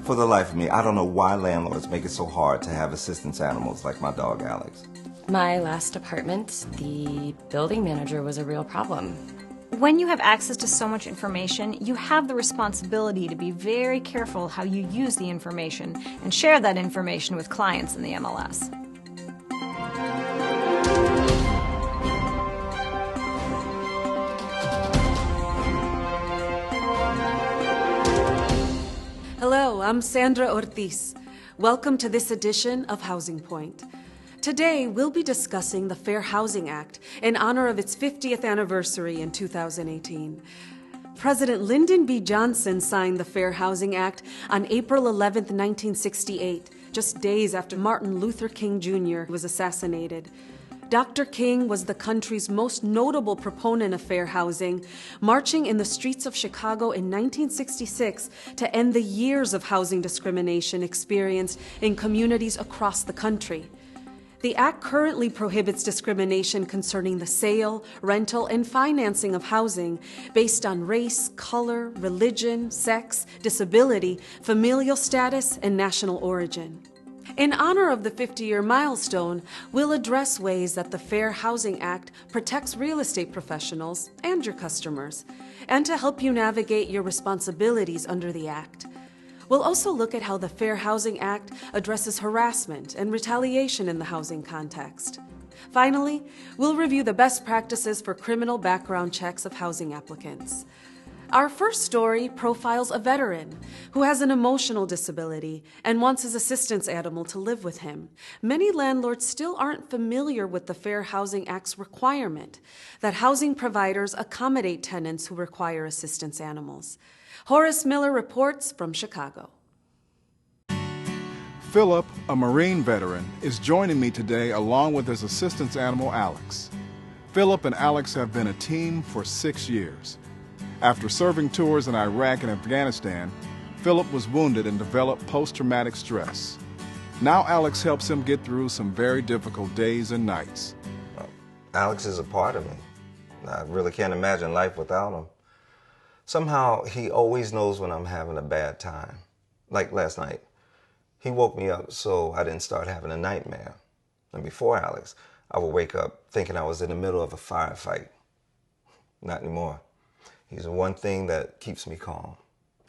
For the life of me, I don't know why landlords make it so hard to have assistance animals like my dog Alex. My last apartment, the building manager was a real problem. When you have access to so much information, you have the responsibility to be very careful how you use the information and share that information with clients in the MLS. Hello, I'm Sandra Ortiz. Welcome to this edition of Housing Point. Today, we'll be discussing the Fair Housing Act in honor of its 50th anniversary in 2018. President Lyndon B. Johnson signed the Fair Housing Act on April 11, 1968, just days after Martin Luther King Jr. was assassinated. Dr. King was the country's most notable proponent of fair housing, marching in the streets of Chicago in 1966 to end the years of housing discrimination experienced in communities across the country. The Act currently prohibits discrimination concerning the sale, rental, and financing of housing based on race, color, religion, sex, disability, familial status, and national origin. In honor of the 50-year milestone, we'll address ways that the Fair Housing Act protects real estate professionals and your customers, and to help you navigate your responsibilities under the Act. We'll also look at how the Fair Housing Act addresses harassment and retaliation in the housing context. Finally, we'll review the best practices for criminal background checks of housing applicants. Our first story profiles a veteran who has an emotional disability and wants his assistance animal to live with him. Many landlords still aren't familiar with the Fair Housing Act's requirement that housing providers accommodate tenants who require assistance animals. Horace Miller reports from Chicago. Philip, a Marine veteran, is joining me today along with his assistance animal, Alex. Philip and Alex have been a team for 6 years. After serving tours in Iraq and Afghanistan, Philip was wounded and developed post-traumatic stress. Now Alex helps him get through some very difficult days and nights. Alex is a part of me. I really can't imagine life without him. Somehow, he always knows when I'm having a bad time. Like last night, he woke me up so I didn't start having a nightmare. And before Alex, I would wake up thinking I was in the middle of a firefight. Not anymore. He's the one thing that keeps me calm.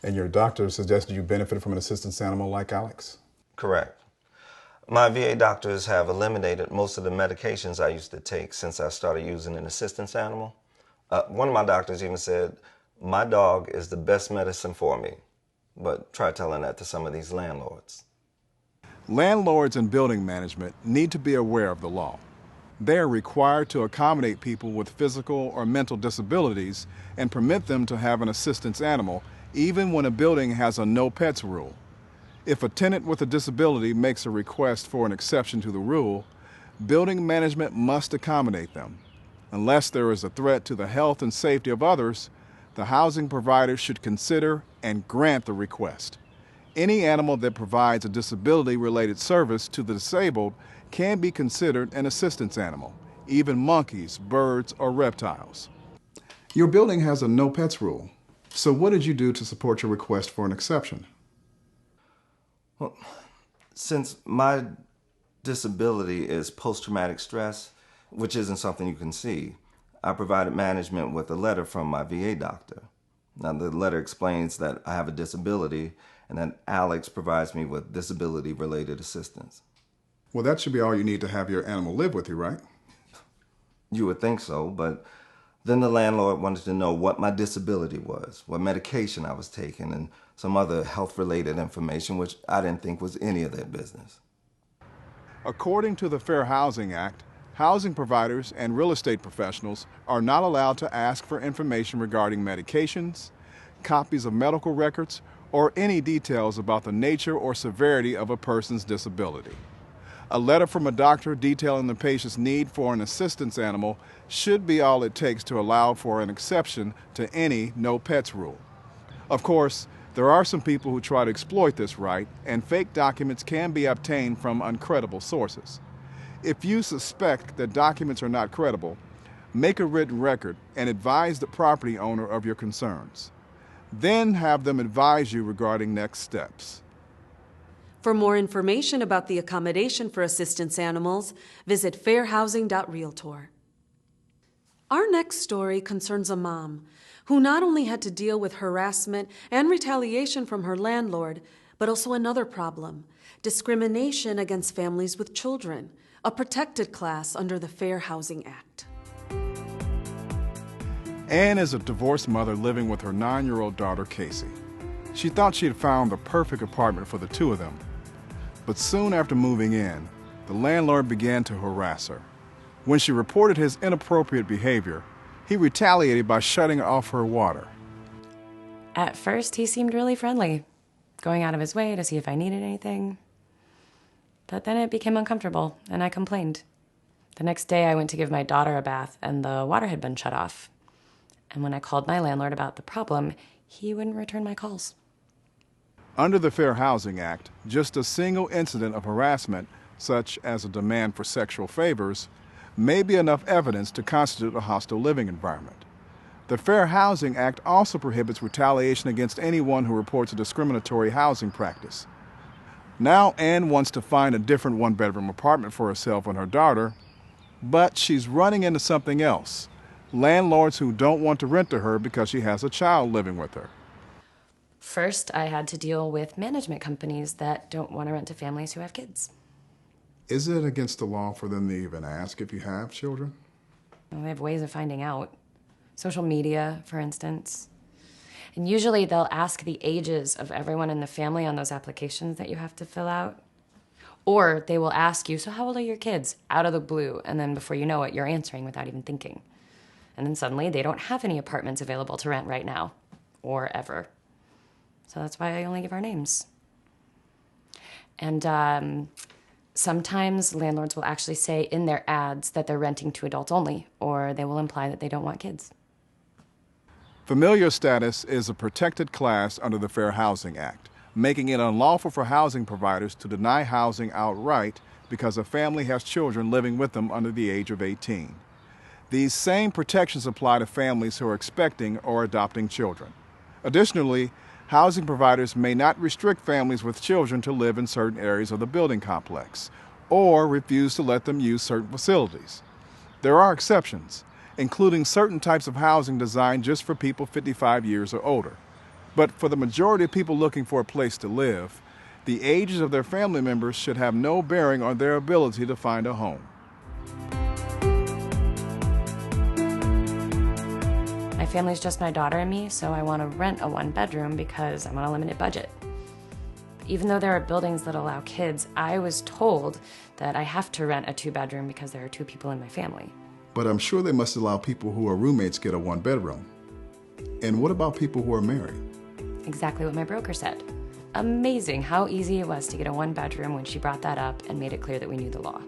And your doctor suggested you benefited from an assistance animal like Alex? Correct. My VA doctors have eliminated most of the medications I used to take since I started using an assistance animal. One of my doctors even said, "My dog is the best medicine for me." But try telling that to some of these landlords. Landlords and building management need to be aware of the law. They are required to accommodate people with physical or mental disabilities and permit them to have an assistance animal, even when a building has a no pets rule. If a tenant with a disability makes a request for an exception to the rule, building management must accommodate them. Unless there is a threat to the health and safety of others, the housing provider should consider and grant the request. Any animal that provides a disability-related service to the disabled can be considered an assistance animal, even monkeys, birds, or reptiles. Your building has a no pets rule. So what did you do to support your request for an exception? Well, since my disability is post-traumatic stress, which isn't something you can see, I provided management with a letter from my VA doctor. Now, the letter explains that I have a disability and that Alex provides me with disability-related assistance. Well, that should be all you need to have your animal live with you, right? You would think so, but then the landlord wanted to know what my disability was, what medication I was taking, and some other health-related information, which I didn't think was any of their business. According to the Fair Housing Act, housing providers and real estate professionals are not allowed to ask for information regarding medications, copies of medical records, or any details about the nature or severity of a person's disability. A letter from a doctor detailing the patient's need for an assistance animal should be all it takes to allow for an exception to any no pets rule. Of course, there are some people who try to exploit this right, and fake documents can be obtained from uncredible sources. If you suspect that documents are not credible, make a written record and advise the property owner of your concerns. Then have them advise you regarding next steps. For more information about the accommodation for assistance animals, visit fairhousing.realtor. Our next story concerns a mom who not only had to deal with harassment and retaliation from her landlord, but also another problem: discrimination against families with children, a protected class under the Fair Housing Act. Anne is a divorced mother living with her 9-year-old daughter, Casey. She thought she had found the perfect apartment for the two of them. But soon after moving in, the landlord began to harass her. When she reported his inappropriate behavior, he retaliated by shutting off her water. At first, he seemed really friendly, going out of his way to see if I needed anything. But then it became uncomfortable, and I complained. The next day, I went to give my daughter a bath, and the water had been shut off. And when I called my landlord about the problem, he wouldn't return my calls. Under the Fair Housing Act, just a single incident of harassment, such as a demand for sexual favors, may be enough evidence to constitute a hostile living environment. The Fair Housing Act also prohibits retaliation against anyone who reports a discriminatory housing practice. Now Anne wants to find a different one-bedroom apartment for herself and her daughter, but she's running into something else: landlords who don't want to rent to her because she has a child living with her. First, I had to deal with management companies that don't want to rent to families who have kids. Is it against the law for them to even ask if you have children? Well, they have ways of finding out. Social media, for instance. And usually they'll ask the ages of everyone in the family on those applications that you have to fill out. Or they will ask you, "So how old are your kids?" out of the blue, and then before you know it, you're answering without even thinking. And then suddenly they don't have any apartments available to rent right now, or ever. So that's why I only give our names. And sometimes landlords will actually say in their ads that they're renting to adults only, or they will imply that they don't want kids. Familial status is a protected class under the Fair Housing Act, making it unlawful for housing providers to deny housing outright because a family has children living with them under the age of 18. These same protections apply to families who are expecting or adopting children. Additionally, housing providers may not restrict families with children to live in certain areas of the building complex, or refuse to let them use certain facilities. There are exceptions, including certain types of housing designed just for people 55 years or older. But for the majority of people looking for a place to live, the ages of their family members should have no bearing on their ability to find a home. My family's just my daughter and me, so I want to rent a one-bedroom because I'm on a limited budget. Even though there are buildings that allow kids, I was told that I have to rent a two-bedroom because there are two people in my family. But I'm sure they must allow people who are roommates get a one-bedroom. And what about people who are married? Exactly what my broker said. Amazing how easy it was to get a one-bedroom when she brought that up and made it clear that we knew the law.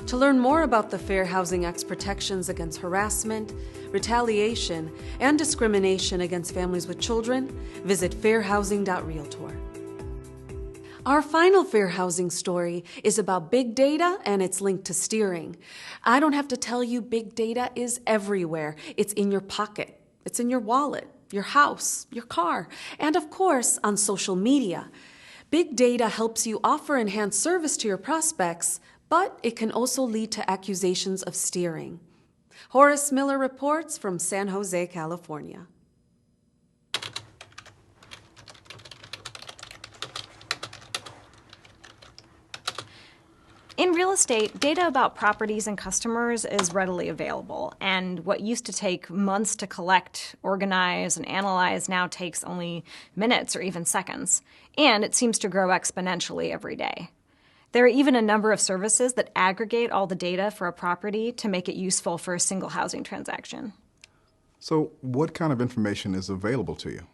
To learn more about the Fair Housing Act's protections against harassment, retaliation, and discrimination against families with children, visit fairhousing.realtor. Our final fair housing story is about big data and its link to steering. I don't have to tell you, big data is everywhere. It's in your pocket, it's in your wallet, your house, your car, and of course, on social media. Big data helps you offer enhanced service to your prospects, but it can also lead to accusations of steering. Horace Miller reports from San Jose, California. In real estate, data about properties and customers is readily available, and what used to take months to collect, organize, and analyze now takes only minutes or even seconds, and it seems to grow exponentially every day. There are even a number of services that aggregate all the data for a property to make it useful for a single housing transaction. So what kind of information is available to you?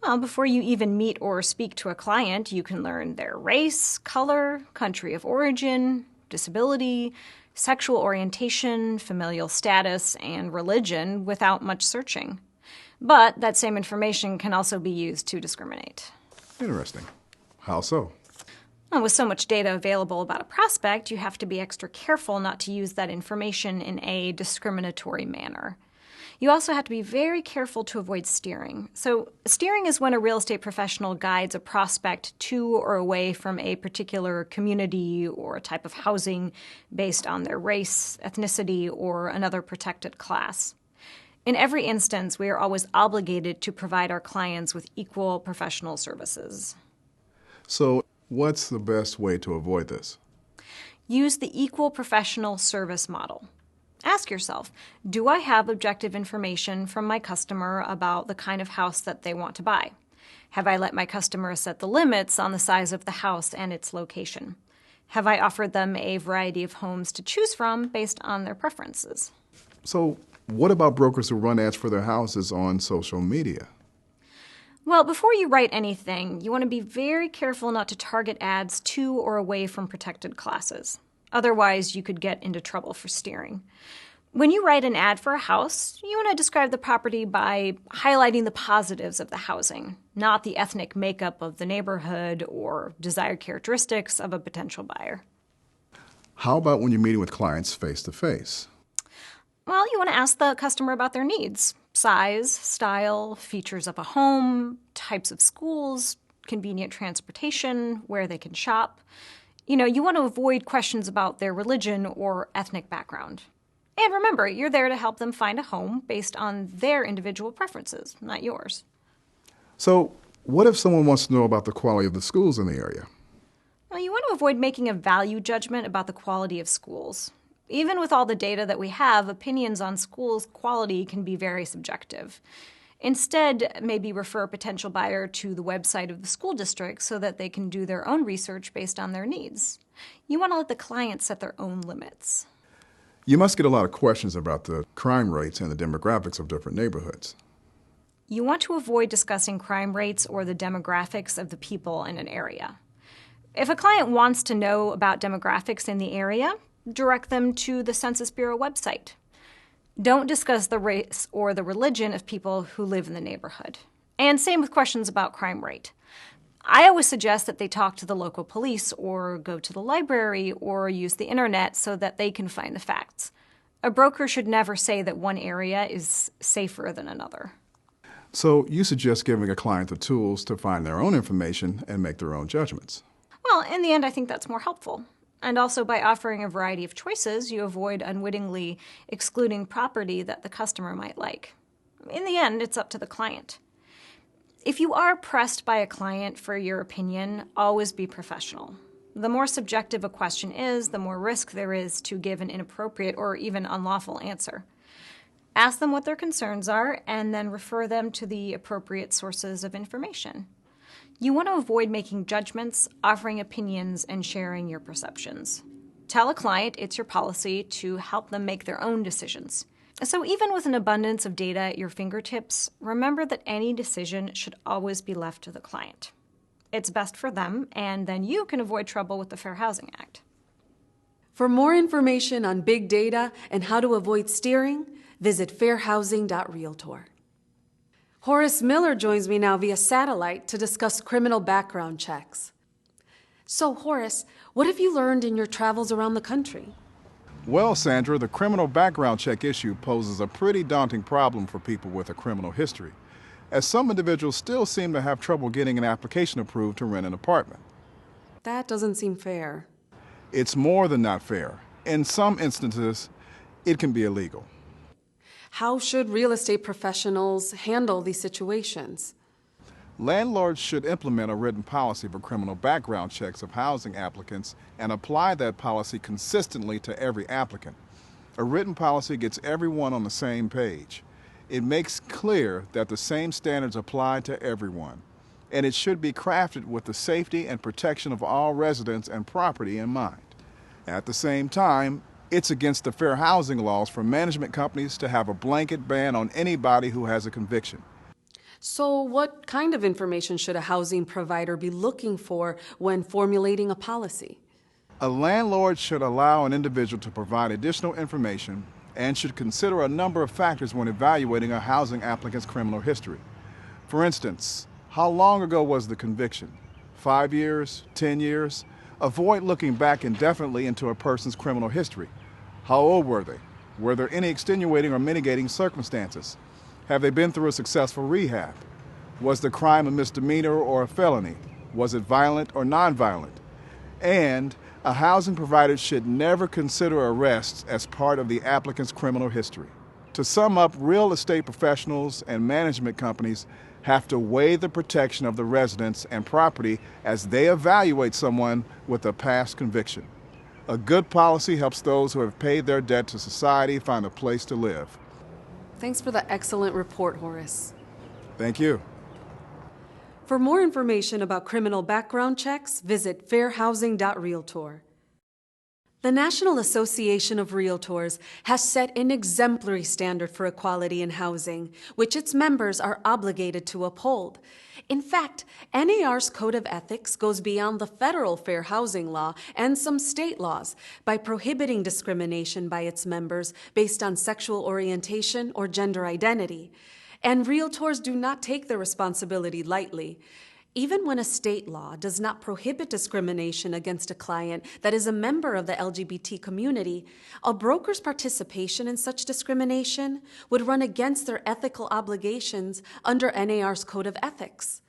Well, before you even meet or speak to a client, you can learn their race, color, country of origin, disability, sexual orientation, familial status, and religion without much searching. But that same information can also be used to discriminate. Interesting. How so? Well, with so much data available about a prospect, you have to be extra careful not to use that information in a discriminatory manner. You also have to be very careful to avoid steering. So steering is when a real estate professional guides a prospect to or away from a particular community or a type of housing based on their race, ethnicity, or another protected class. In every instance, we are always obligated to provide our clients with equal professional services. So, what's the best way to avoid this? Use the equal professional service model. Ask yourself, do I have objective information from my customer about the kind of house that they want to buy? Have I let my customer set the limits on the size of the house and its location? Have I offered them a variety of homes to choose from based on their preferences? So, what about brokers who run ads for their houses on social media? Well, before you write anything, you want to be very careful not to target ads to or away from protected classes. Otherwise, you could get into trouble for steering. When you write an ad for a house, you want to describe the property by highlighting the positives of the housing, not the ethnic makeup of the neighborhood or desired characteristics of a potential buyer. How about when you're meeting with clients face-to-face? Well, you want to ask the customer about their needs: size, style, features of a home, types of schools, convenient transportation, where they can shop. You want to avoid questions about their religion or ethnic background. And remember, you're there to help them find a home based on their individual preferences, not yours. So, what if someone wants to know about the quality of the schools in the area? Well, you want to avoid making a value judgment about the quality of schools. Even with all the data that we have, opinions on schools' quality can be very subjective. Instead, maybe refer a potential buyer to the website of the school district so that they can do their own research based on their needs. You want to let the client set their own limits. You must get a lot of questions about the crime rates and the demographics of different neighborhoods. You want to avoid discussing crime rates or the demographics of the people in an area. If a client wants to know about demographics in the area, direct them to the Census Bureau website. Don't discuss the race or the religion of people who live in the neighborhood. And same with questions about crime rate. I always suggest that they talk to the local police or go to the library or use the internet so that they can find the facts. A broker should never say that one area is safer than another. So you suggest giving a client the tools to find their own information and make their own judgments. Well, in the end, I think that's more helpful. And also, by offering a variety of choices, you avoid unwittingly excluding property that the customer might like. In the end, it's up to the client. If you are pressed by a client for your opinion, always be professional. The more subjective a question is, the more risk there is to give an inappropriate or even unlawful answer. Ask them what their concerns are, and then refer them to the appropriate sources of information. You want to avoid making judgments, offering opinions, and sharing your perceptions. Tell a client it's your policy to help them make their own decisions. So even with an abundance of data at your fingertips, remember that any decision should always be left to the client. It's best for them, and then you can avoid trouble with the Fair Housing Act. For more information on big data and how to avoid steering, visit fairhousing.realtor. Horace Miller joins me now via satellite to discuss criminal background checks. So, Horace, what have you learned in your travels around the country? Well, Sandra, the criminal background check issue poses a pretty daunting problem for people with a criminal history, as some individuals still seem to have trouble getting an application approved to rent an apartment. That doesn't seem fair. It's more than not fair. In some instances, it can be illegal. How should real estate professionals handle these situations? Landlords should implement a written policy for criminal background checks of housing applicants and apply that policy consistently to every applicant. A written policy gets everyone on the same page. It makes clear that the same standards apply to everyone, and it should be crafted with the safety and protection of all residents and property in mind. At the same time, it's against the fair housing laws for management companies to have a blanket ban on anybody who has a conviction. So what kind of information should a housing provider be looking for when formulating a policy? A landlord should allow an individual to provide additional information and should consider a number of factors when evaluating a housing applicant's criminal history. For instance, how long ago was the conviction? 5 years? 10 years? Avoid looking back indefinitely into a person's criminal history. How old were they? Were there any extenuating or mitigating circumstances? Have they been through a successful rehab? Was the crime a misdemeanor or a felony? Was it violent or nonviolent? And a housing provider should never consider arrests as part of the applicant's criminal history. To sum up, real estate professionals and management companies have to weigh the protection of the residents and property as they evaluate someone with a past conviction. A good policy helps those who have paid their debt to society find a place to live. Thanks for the excellent report, Horace. Thank you. For more information about criminal background checks, visit fairhousing.realtor. The National Association of Realtors has set an exemplary standard for equality in housing, which its members are obligated to uphold. In fact, NAR's Code of Ethics goes beyond the federal fair housing law and some state laws by prohibiting discrimination by its members based on sexual orientation or gender identity. And realtors do not take their responsibility lightly. Even when a state law does not prohibit discrimination against a client that is a member of the LGBT community, a broker's participation in such discrimination would run against their ethical obligations under NAR's Code of Ethics.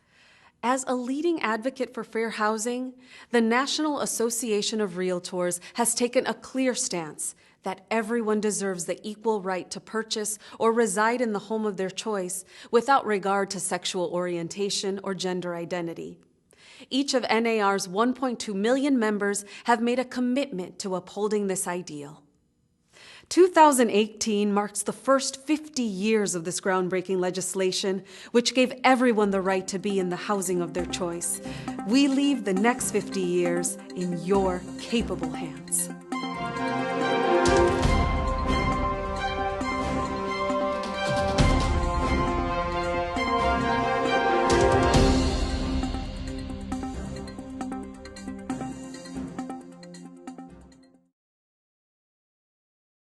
As a leading advocate for fair housing, the National Association of Realtors has taken a clear stance that everyone deserves the equal right to purchase or reside in the home of their choice without regard to sexual orientation or gender identity. Each of NAR's 1.2 million members have made a commitment to upholding this ideal. 2018 marks the first 50 years of this groundbreaking legislation, which gave everyone the right to be in the housing of their choice. We leave the next 50 years in your capable hands.